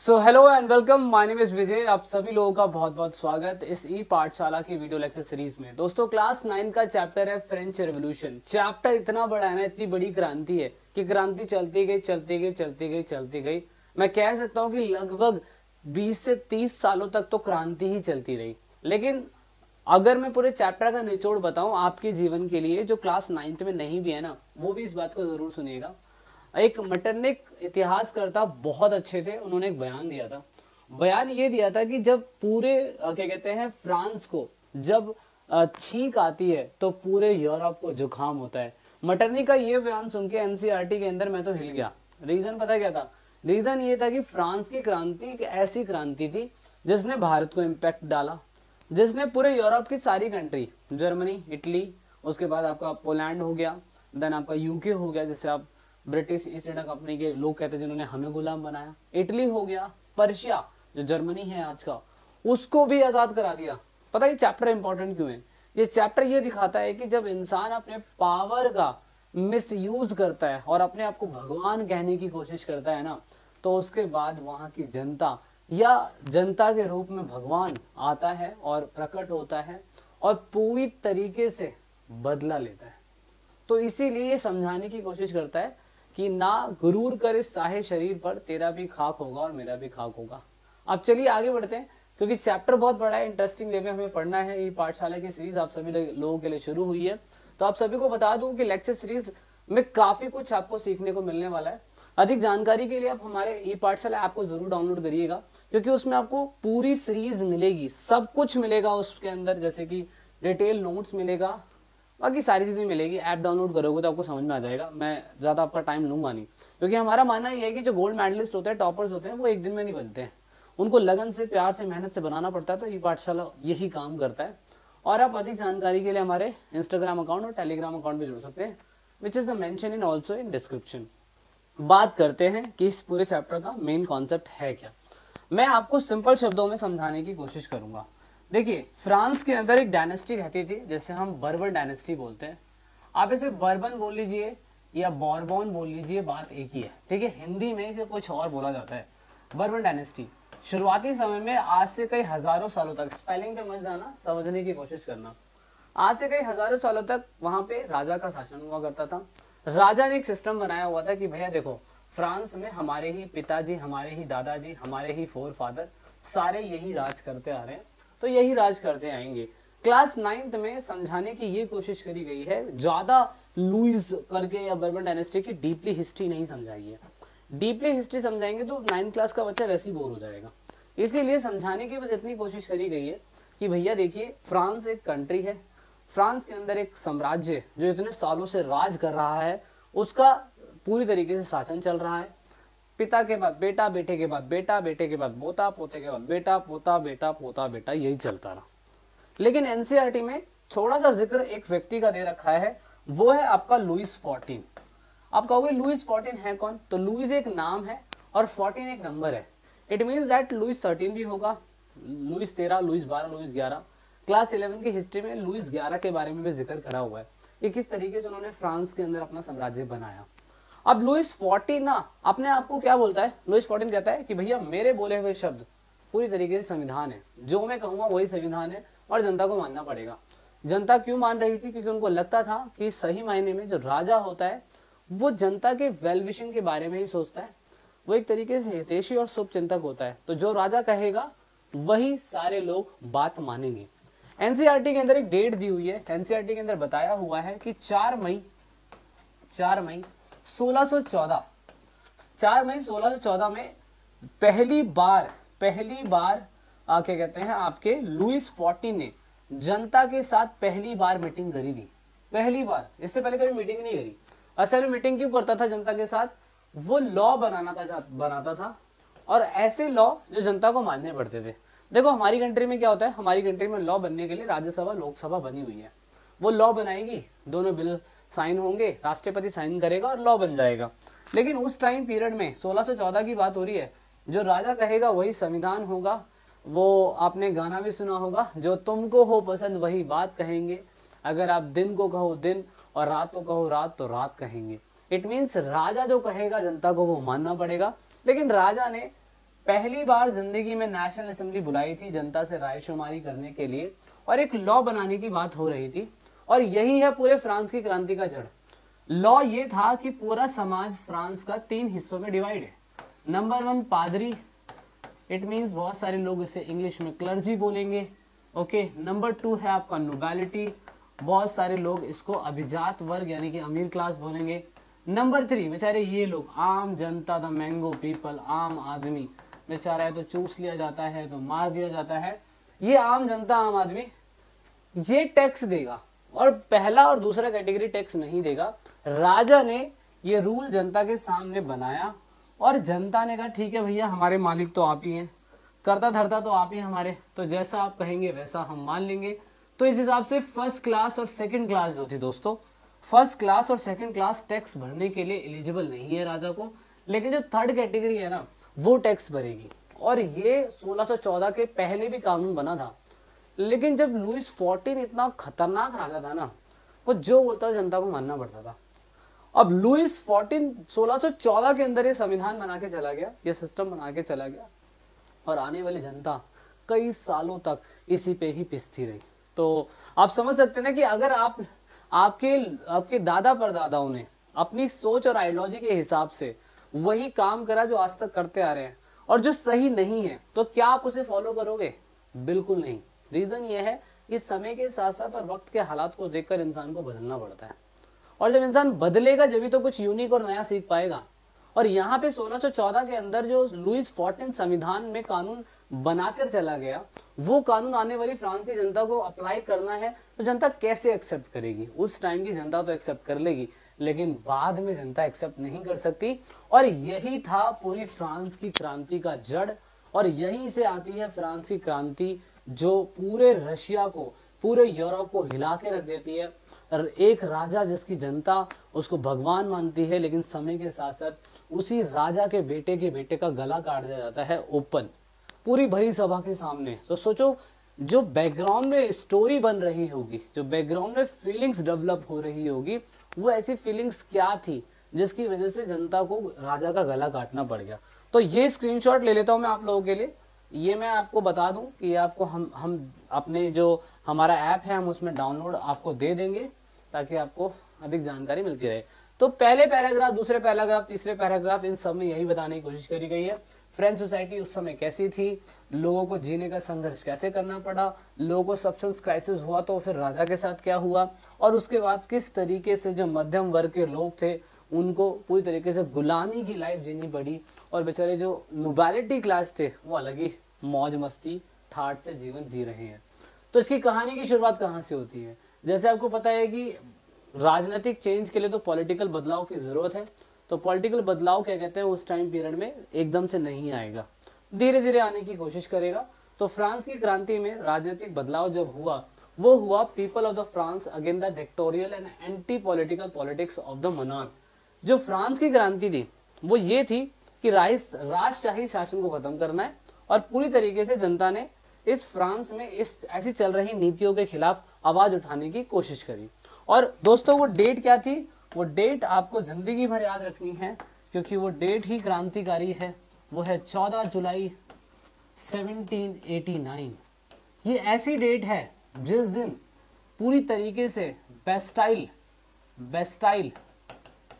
So hello and welcome, my name is Vijay. आप सभी लोगों का बहुत बहुत स्वागत इस ई पाठशाला की वीडियो लेक्चर सीरीज में। दोस्तों, क्लास 9 का चैप्टर है फ्रेंच रेवोल्यूशन। चैप्टर इतना बड़ा है ना, इतनी बड़ी क्रांति है कि क्रांति चलती गई चलती गई चलती गई चलती गई। मैं कह सकता हूँ कि लगभग 20 से 30 सालों तक तो क्रांति ही चलती रही। लेकिन अगर मैं पूरे चैप्टर का निचोड़ बताऊं आपके जीवन के लिए, जो क्लास 9th में नहीं भी है ना, वो भी इस बात को जरूर सुनिएगा। एक मटरनिक इतिहासकर्ता बहुत अच्छे थे, उन्होंने एक बयान दिया था। बयान ये दिया था कि जब पूरे क्या कहते हैं फ्रांस को जब छींक आती है तो पूरे यूरोप को जुकाम होता है। मटरनिक का ये बयान सुन के एनसीईआरटी के अंदर मैं तो हिल गया। रीजन पता क्या था? रीजन ये था कि फ्रांस की क्रांति एक ऐसी क्रांति थी जिसने भारत को इम्पैक्ट डाला, जिसने पूरे यूरोप की सारी कंट्री, जर्मनी, इटली, उसके बाद आपका पोलैंड हो गया, देन आपका यूके हो गया, जैसे आप ब्रिटिश ईस्ट इंडिया कंपनी के लोग कहते हैं जिन्होंने हमें गुलाम बनाया, इटली हो गया, पर्शिया जो जर्मनी है आज का, उसको भी आजाद करा दिया। पता है चैप्टर इंपॉर्टेंट क्यों है? ये चैप्टर ये दिखाता है कि जब इंसान अपने पावर का मिसयूज करता है और अपने आप को भगवान कहने की कोशिश करता है ना, तो उसके बाद वहां की जनता या जनता के रूप में भगवान आता है और प्रकट होता है और पूरी तरीके से बदला लेता है। तो इसीलिए ये समझाने की कोशिश करता है कि ना गुरूर कर इस साहे शरीर पर, तेरा भी खाक होगा और मेरा भी खाक होगा। अब चलिए आगे बढ़ते हैं, क्योंकि चैप्टर बहुत बड़ा है, इंटरेस्टिंग वे में हमें पढ़ना है। ये पाठशाला की सीरीज आप सभी लोगों के लिए शुरू हुई है। तो आप सभी को बता दूं कि लेक्चर सीरीज में काफी कुछ आपको सीखने को मिलने वाला है। अधिक जानकारी के लिए आप हमारे ई पाठशाला ऐप को जरूर डाउनलोड करिएगा, क्योंकि उसमें आपको पूरी सीरीज मिलेगी, सब कुछ मिलेगा उसके अंदर, जैसे कि डिटेल नोट्स मिलेगा, बाकी सारी चीजें मिलेगी। ऐप डाउनलोड करोगे तो आपको समझ में आ जाएगा। मैं ज्यादा आपका टाइम लूंगा नहीं, क्योंकि हमारा मानना यह है कि जो गोल्ड मेडलिस्ट होते हैं, टॉपर्स होते हैं, वो एक दिन में नहीं बनते हैं, उनको लगन से, प्यार से, मेहनत से बनाना पड़ता है। तो ये पाठशाला यही काम करता है। और आप अधिक जानकारी के लिए हमारे इंस्टाग्राम अकाउंट और टेलीग्राम अकाउंट भी जुड़ सकते हैं, which is the mention in also in description. बात करते हैं कि इस पूरे चैप्टर का मेन कॉन्सेप्ट है क्या। मैं आपको सिंपल शब्दों में समझाने की कोशिश करूंगा। देखिए, फ्रांस के अंदर एक डायनेस्टी रहती थी, जैसे हम बर्बन डायनेस्टी बोलते हैं। आप इसे बर्बन बोल लीजिए या बॉर्बन बोल लीजिए, बात एक ही है, ठीक है। हिंदी में इसे कुछ और बोला जाता है। बर्बन डायनेस्टी शुरुआती समय में, आज से कई हजारों सालों तक, स्पेलिंग पे मत जाना, समझने की कोशिश करना, आज से कई हजारों सालों तक वहां पे राजा का शासन हुआ करता था। राजा ने एक सिस्टम बनाया हुआ था कि भैया देखो, फ्रांस में हमारे ही पिताजी, हमारे ही दादाजी, हमारे ही फोर फादर सारे यही राज करते आ रहे हैं, तो यही राज करते आएंगे। क्लास 9th में समझाने की ये कोशिश करी गई है, ज्यादा लुइस करके या बर्बन डायनेस्टी की डीपली हिस्ट्री नहीं समझाई है। डीपली हिस्ट्री समझाएंगे तो 9th क्लास का बच्चा वैसे ही बोर हो जाएगा। इसीलिए समझाने की बस इतनी कोशिश करी गई है कि भैया देखिए, फ्रांस एक कंट्री है, फ्रांस के अंदर एक साम्राज्य जो इतने सालों से राज कर रहा है, उसका पूरी तरीके से शासन चल रहा है। पिता के बाद बेटा, बेटे के बाद बेटा, बेटे के बाद पोता, पोते के बाद बेटा, पोता बेटा, पोता बेटा, यही चलता रहा। लेकिन एनसीईआरटी में थोड़ा सा जिक्र एक व्यक्ति का दे रखा है, वो है आपका लुइस 14। आप कहोगे लुइस 14 है कौन? तो लुइस एक नाम है और 14 एक नंबर है। इट मीन्स दैट लुइस 13 भी होगा, लुइस 13, लुइस 12, लुइस 11। क्लास 11 की हिस्ट्री में लुइस 11 के बारे में भी जिक्र करा हुआ है कि किस तरीके से उन्होंने फ्रांस के अंदर अपना साम्राज्य बनाया। अब लुइस 14 ना अपने आप को क्या बोलता है? लुइस 14 कहता है कि भैया मेरे बोले हुए शब्द पूरी तरीके से संविधान है, जो मैं कहूंगा वही संविधान है और जनता को मानना पड़ेगा। जनता क्यों मान रही थी? क्योंकि उनको लगता था कि सही मायने में जो राजा होता है वो जनता के वेल विशिंग के बारे में ही सोचता है, वो एक तरीके से हितैषी और शुभ चिंतक होता है। तो जो राजा कहेगा वही सारे लोग बात मानेंगे। एनसीईआरटी के अंदर एक डेट दी हुई है, एनसीईआरटी के अंदर बताया हुआ है कि 4 मई 1614, 4 मई 1614 में पहली बार क्या कहते हैं आपके लुइस 14 ने जनता के साथ पहली बार मीटिंग करी थी। पहली बार, इससे पहले कभी मीटिंग नहीं करी। असल में मीटिंग क्यों करता था जनता के साथ? वो लॉ बनाता था और ऐसे लॉ जो जनता को मानने पड़ते थे। देखो हमारी कंट्री में क्या होता है, हमारी कंट्री में लॉ बनने के लिए राज्यसभा लोकसभा बनी हुई है, वो लॉ बनाएगी, दोनों बिल साइन होंगे, राष्ट्रपति साइन करेगा और लॉ बन जाएगा। लेकिन उस टाइम पीरियड में 1614 की बात हो रही है, जो राजा कहेगा वही संविधान होगा। वो आपने गाना भी सुना होगा, जो तुमको हो पसंद वही बात कहेंगे, अगर आप दिन को कहो दिन और रात को कहो रात तो रात कहेंगे। इट मीन्स राजा जो कहेगा जनता को वो मानना पड़ेगा। लेकिन राजा ने पहली बार जिंदगी में नेशनल असेंबली बुलाई थी जनता से रायशुमारी करने के लिए और एक लॉ बनाने की बात हो रही थी, और यही है पूरे फ्रांस की क्रांति का जड़। लॉ ये था कि पूरा समाज फ्रांस का 3 हिस्सों में डिवाइड है। नंबर 1 पादरी, इट मीन्स बहुत सारे लोग इसे इंग्लिश में क्लर्जी बोलेंगे। ओके, नंबर 2 है आपका नोबैलिटी, बहुत सारे लोग इसको अभिजात वर्ग यानी कि अमीर क्लास बोलेंगे। नंबर 3 बेचारे ये लोग आम जनता, द मैंगो पीपल, आम आदमी, बेचारा है तो चूस लिया जाता है तो मार दिया जाता है। ये आम जनता, आम आदमी ये टैक्स देगा, और पहला और दूसरा कैटेगरी टैक्स नहीं देगा। राजा ने ये रूल जनता के सामने बनाया और जनता ने कहा ठीक है भैया, हमारे मालिक तो आप ही हैं, करता धरता तो आप ही हमारे, तो जैसा आप कहेंगे वैसा हम मान लेंगे। तो इस हिसाब से फर्स्ट क्लास और सेकंड क्लास जो थी दोस्तों, फर्स्ट क्लास और सेकंड क्लास टैक्स भरने के लिए एलिजिबल नहीं है राजा को, लेकिन जो थर्ड कैटेगरी है ना वो टैक्स भरेगी। और ये 1614 के पहले भी कानून बना था, लेकिन जब लुईस 14 इतना खतरनाक राजा था ना, वो जो बोलता था जनता को मानना पड़ता था। अब लुईस 14 1614 के अंदर ये संविधान बना के चला गया, ये सिस्टम बना के चला गया, और आने वाली जनता कई सालों तक इसी पे ही पिसती रही। तो आप समझ सकते हैं ना कि अगर आपके दादा परदादाओं ने अपनी सोच और आइडियोलॉजी के हिसाब से वही काम करा जो आज तक करते आ रहे हैं, और जो सही नहीं है, तो क्या आप उसे फॉलो करोगे? बिल्कुल नहीं। रीजन ये है कि समय के साथ साथ और वक्त के हालात को देखकर इंसान को बदलना पड़ता है, और जब इंसान बदलेगा जब तो कुछ यूनिक और नया सीख पाएगा। और यहाँ पे 1614 के अंदर जो लुईस 14 संविधान में कानून बनाकर चला गया, वो कानून आने वाली फ्रांस की जनता को अप्लाई करना है, तो जनता कैसे एक्सेप्ट करेगी? उस टाइम की जनता तो एक्सेप्ट कर लेगी, लेकिन बाद में जनता एक्सेप्ट नहीं कर सकती। और यही था पूरी फ्रांस की क्रांति का जड़, और यहीं से आती है फ्रांस की क्रांति जो पूरे रशिया को, पूरे यूरोप को हिला के रख देती है। एक राजा जिसकी जनता उसको भगवान मानती है, लेकिन समय के साथ साथ उसी राजा के बेटे का गला काट दिया जाता है ओपन, पूरी भरी सभा के सामने। तो सोचो, जो बैकग्राउंड में स्टोरी बन रही होगी, जो बैकग्राउंड में फीलिंग्स डेवलप हो रही होगी, वो ऐसी फीलिंग्स क्या थी जिसकी वजह से जनता को राजा का गला काटना पड़ गया। तो ये स्क्रीनशॉट ले लेता हूं मैं आप लोगों के लिए। ये मैं आपको बता दूं कि आपको हम अपने जो हमारा ऐप है हम उसमें डाउनलोड आपको दे देंगे, ताकि आपको अधिक जानकारी मिलती रहे। तो पहले पैराग्राफ, दूसरे पैराग्राफ, तीसरे पैराग्राफ, इन सब में यही बताने की कोशिश करी गई है फ्रेंच सोसाइटी उस समय कैसी थी, लोगों को जीने का संघर्ष कैसे करना पड़ा, लोगों को सब्सटेंस क्राइसिस हुआ तो फिर राजा के साथ क्या हुआ, और उसके बाद किस तरीके से जो मध्यम वर्ग के लोग थे उनको पूरी तरीके से गुलामी की लाइफ जीनी पड़ी, और बेचारे जो नोबैलिटी क्लास थे वो अलग ही मौज मस्ती ठाट से जीवन जी रहे हैं। तो इसकी कहानी की शुरुआत कहाँ से होती है? जैसे आपको पता है कि राजनीतिक चेंज के लिए तो पॉलिटिकल बदलाव की जरूरत है। तो पॉलिटिकल बदलाव क्या कहते हैं, उस टाइम पीरियड में एकदम से नहीं आएगा, धीरे धीरे आने की कोशिश करेगा। तो फ्रांस की क्रांति में राजनीतिक बदलाव जब हुआ, वो हुआ people of the France again the dictatorial and anti political politics of the monarch. जो फ्रांस की क्रांति थी वो ये थी कि राजशाही शासन को खत्म करना है, और पूरी तरीके से जनता ने इस फ्रांस में इस ऐसी चल रही नीतियों के खिलाफ आवाज उठाने की कोशिश करी। और दोस्तों वो डेट क्या थी? वो डेट आपको जिंदगी भर याद रखनी है, क्योंकि वो डेट ही क्रांतिकारी है। वो है 14 जुलाई 1789। ये ऐसी डेट है जिस दिन पूरी तरीके से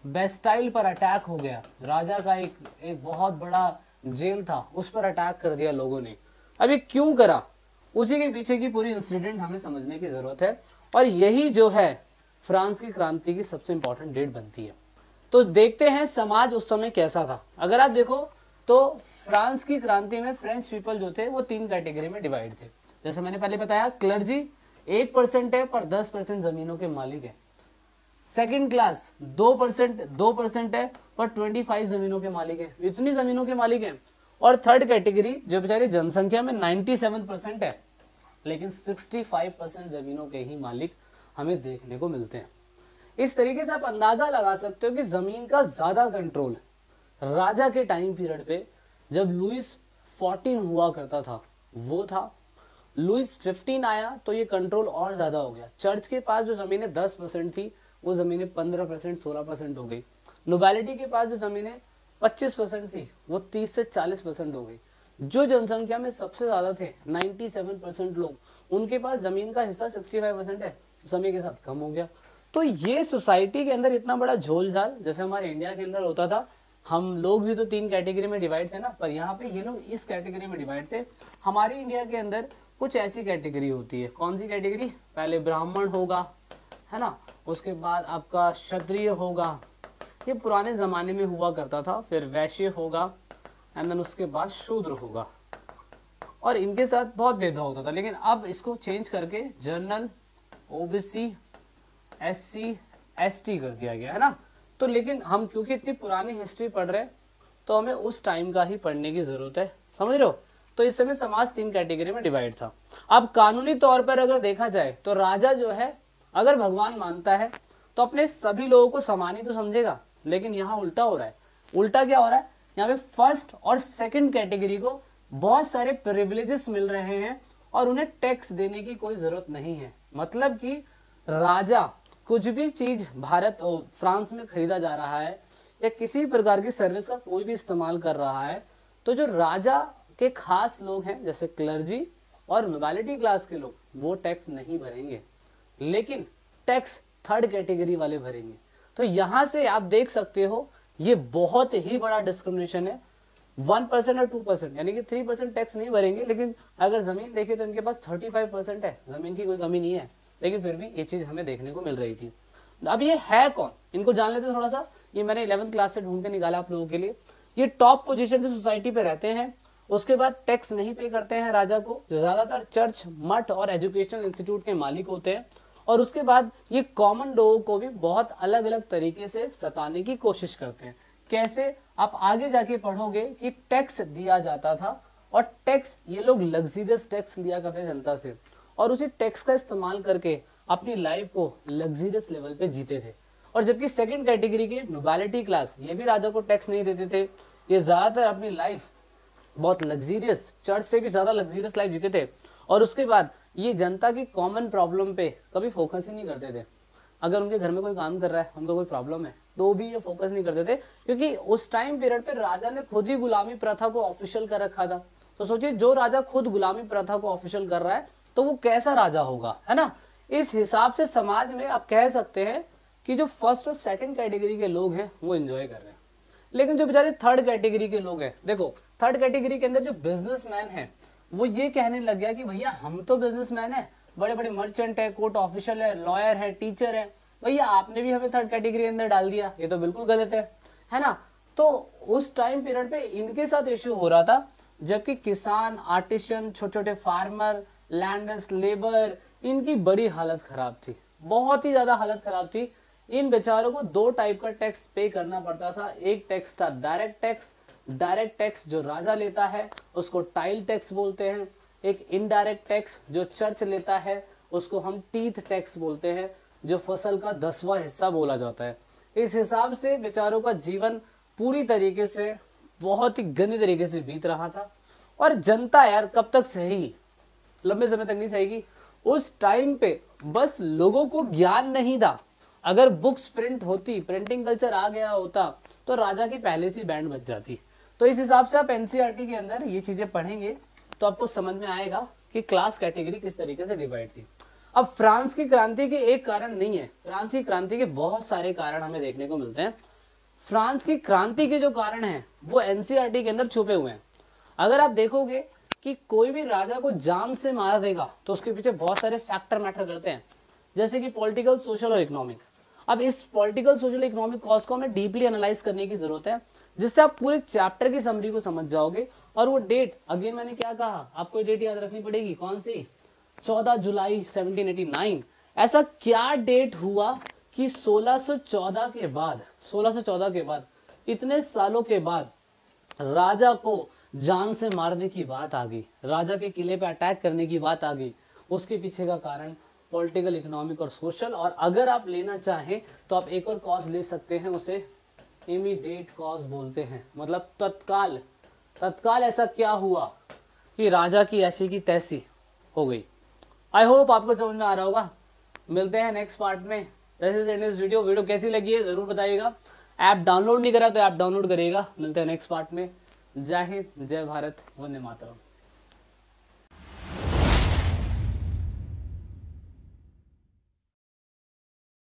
बेस्टाइल पर अटैक हो गया। राजा का एक बहुत बड़ा जेल था, उस पर अटैक कर दिया लोगों ने। अब ये क्यों करा, उसी के पीछे की पूरी इंसिडेंट हमें समझने की जरूरत है, और यही जो है फ्रांस की क्रांति की सबसे इंपॉर्टेंट डेट बनती है। तो देखते हैं समाज उस समय कैसा था। अगर आप देखो तो फ्रांस की क्रांति में फ्रेंच पीपल जो थे वो 3 कैटेगरी में डिवाइड थे। जैसे मैंने पहले बताया, क्लर्जी 1% है पर 10% जमीनों के मालिक है। सेकंड क्लास 2% है पर 25 जमीनों के मालिक है, इतनी जमीनों के मालिक है। और थर्ड कैटेगरी जो बेचारी जनसंख्या में 97% है, लेकिन 65% जमीनों के ही मालिक हमें देखने को मिलते हैं। इस तरीके से आप अंदाजा लगा सकते हो कि जमीन का ज्यादा कंट्रोल राजा के टाइम पीरियड पे जब लुईस 14 हुआ करता था वो था। लुईस 15 आया तो ये कंट्रोल और ज्यादा हो गया। चर्च के पास जो जमीनें 10% थी वो जमीनें 15%, 16% हो गई। नोबैलिटी के पास जो जमीनें 25% थी वो 30 से 40% हो गई। जो जनसंख्या में सबसे ज्यादा थे 97% लोग, उनके पास जमीन का हिस्सा 65% है, समय के साथ कम हो गया। तो ये सोसाइटी के अंदर इतना बड़ा झोल झाल जैसे हमारे इंडिया के अंदर होता था, हम लोग भी तो 3 कैटेगरी में डिवाइड थे ना, पर यहाँ पे ये लोग इस कैटेगरी में डिवाइड थे। हमारी इंडिया के अंदर कुछ ऐसी कैटेगरी होती है, कौन सी कैटेगरी, पहले ब्राह्मण होगा, है ना, उसके बाद आपका क्षत्रिय होगा, ये पुराने जमाने में हुआ करता था, फिर वैश्य होगा, एंड देन उसके बाद शूद्र होगा, और इनके साथ बहुत भेदभाव होता था। लेकिन अब इसको चेंज करके जनरल, ओबीसी, एससी, एसटी कर दिया गया है ना। तो लेकिन हम क्योंकि इतनी पुरानी हिस्ट्री पढ़ रहे हैं तो हमें उस टाइम का ही पढ़ने की जरूरत है, समझ रहे हो। तो इस समय समाज 3 कैटेगरी में डिवाइड था। अब कानूनी तौर पर अगर देखा जाए तो राजा जो है अगर भगवान मानता है तो अपने सभी लोगों को समान ही तो समझेगा, लेकिन यहाँ उल्टा हो रहा है। उल्टा क्या हो रहा है, यहाँ पे फर्स्ट और सेकंड कैटेगरी को बहुत सारे प्रिविलेजेस मिल रहे हैं और उन्हें टैक्स देने की कोई जरूरत नहीं है। मतलब कि राजा कुछ भी चीज भारत और फ्रांस में खरीदा जा रहा है या किसी प्रकार की सर्विस का कोई भी इस्तेमाल कर रहा है, तो जो राजा के खास लोग हैं जैसे क्लर्जी और नोबिलिटी क्लास के लोग, वो टैक्स नहीं भरेंगे, लेकिन टैक्स थर्ड कैटेगरी वाले भरेंगे। तो यहां से आप देख सकते हो ये बहुत ही बड़ा डिस्क्रिमिनेशन है। 1% और 2% यानी कि 3% टैक्स नहीं भरेंगे, लेकिन अगर जमीन देखे तो इनके पास 35% है, जमीन की कोई कमी नहीं है, लेकिन फिर भी ये चीज हमें देखने को मिल रही थी। अब ये है कौन, इनको जान लेते थोड़ा सा। ये मैंने 11th क्लास से ढूंढ के निकाला आप लोगों के लिए। ये टॉप पोजीशन से सोसाइटी पे रहते हैं, उसके बाद टैक्स नहीं पे करते हैं राजा को, ज्यादातर चर्च, मठ और एजुकेशनल इंस्टीट्यूट के मालिक होते हैं, और उसके बाद ये कॉमन लोगों को भी बहुत अलग अलग तरीके से सताने की कोशिश करते हैं। कैसे, आप आगे जाके पढ़ोगे कि टैक्स दिया जाता था, और टैक्स ये लोग लग्जरियस टैक्स लिया करते जनता से, और उसी टैक्स का इस्तेमाल करके अपनी लाइफ को लग्जरियस लेवल पे जीते थे। और जबकि सेकंड कैटेगरी के नोबिलिटी क्लास, ये भी राजा को टैक्स नहीं देते थे, ये ज्यादातर अपनी लाइफ बहुत लग्जरियस, चर्च से भी ज्यादा लग्जरियस लाइफ जीते थे, और उसके बाद ये जनता की कॉमन प्रॉब्लम पे कभी फोकस ही नहीं करते थे। अगर उनके घर में कोई काम कर रहा है, उनको कोई प्रॉब्लम है, तो भी ये फोकस नहीं करते थे, क्योंकि उस टाइम पीरियड पे राजा ने खुद ही गुलामी प्रथा को ऑफिशियल कर रखा था। तो सोचिए, जो राजा खुद गुलामी प्रथा को ऑफिशियल कर रहा है तो वो कैसा राजा होगा, है ना। इस हिसाब से समाज में आप कह सकते हैं कि जो फर्स्ट और सेकंड कैटेगरी के लोग हैं वो एंजॉय कर रहे हैं, लेकिन जो बेचारे थर्ड कैटेगरी के लोग हैं, देखो थर्ड कैटेगरी के अंदर जो बिजनेसमैन है वो ये कहने लग गया कि भैया हम तो बिजनेसमैन है, बड़े बड़े मर्चेंट है, कोर्ट ऑफिशियल है, लॉयर है, टीचर है, भैया आपने भी हमें थर्ड कैटेगरी के अंदर डाल दिया, ये तो बिल्कुल गलत है ना। तो उस टाइम पीरियड पे इनके साथ इश्यू हो रहा था, जबकि किसान, आर्टिशन, छोटे छोटे फार्मर, लैंडर्स, लेबर, इनकी बड़ी हालत खराब थी, बहुत ही ज्यादा हालत खराब थी। इन बेचारों को 2 टाइप का टैक्स पे करना पड़ता था। एक टैक्स था डायरेक्ट टैक्स, डायरेक्ट टैक्स जो राजा लेता है उसको टाइल टैक्स बोलते हैं। एक इनडायरेक्ट टैक्स जो चर्च लेता है उसको हम टीथ टैक्स बोलते हैं, जो फसल का 10वां हिस्सा बोला जाता है। इस हिसाब से बेचारों का जीवन पूरी तरीके से बहुत ही गंदे तरीके से बीत रहा था। और जनता यार कब तक सहेगी, लंबे समय तक नहीं सहेगी। उस टाइम पे बस लोगों को ज्ञान नहीं था, अगर बुक्स प्रिंट होती, प्रिंटिंग कल्चर आ गया होता, तो राजा की पहले से बैंड बच जाती। तो इस हिसाब से आप एनसीईआरटी के अंदर ये चीजें पढ़ेंगे तो आपको समझ में आएगा कि क्लास कैटेगरी किस तरीके से डिवाइड थी। अब फ्रांस की क्रांति के एक कारण नहीं है, फ्रांस की क्रांति के बहुत सारे कारण हमें देखने को मिलते हैं। फ्रांस की क्रांति के जो कारण हैं वो एनसीईआरटी के अंदर छुपे हुए हैं। अगर आप देखोगे कि कोई भी राजा को जान से मार देगा तो उसके पीछे बहुत सारे फैक्टर मैटर करते हैं, जैसे कि पॉलिटिकल, सोशल और इकोनॉमिक। अब इस पॉलिटिकल, सोशल, इकोनॉमिक कॉज को हमें डीपली एनालाइज करने की जरूरत है, जिससे आप पूरे चैप्टर की समरी को समझ जाओगे। और वो डेट, अगेन मैंने क्या कहा, आपको डेट याद रखनी पड़ेगी, कौन सी, 14 जुलाई 1789। ऐसा क्या डेट हुआ कि 1614 के बाद इतने सालों के बाद राजा को जान से मारने की बात आ गई, राजा के किले पे अटैक करने की बात आ गई। उसके पीछे का कारण पॉलिटिकल, इकोनॉमिक और सोशल। और अगर आप लेना चाहें तो आप एक और कॉज ले सकते हैं, उसे इमीडिएट कॉज बोलते हैं, मतलब तत्काल ऐसा क्या हुआ कि राजा की ऐसी की तैसी हो गई। आई होप आपको समझ में आ रहा होगा। मिलते हैं नेक्स्ट पार्ट में। वीडियो कैसी लगी है जरूर बताइएगा। ऐप डाउनलोड नहीं करा तो ऐप डाउनलोड करिएगा। मिलते हैं नेक्स्ट पार्ट में। जय हिंद, जय भारत, वंदे मातरम।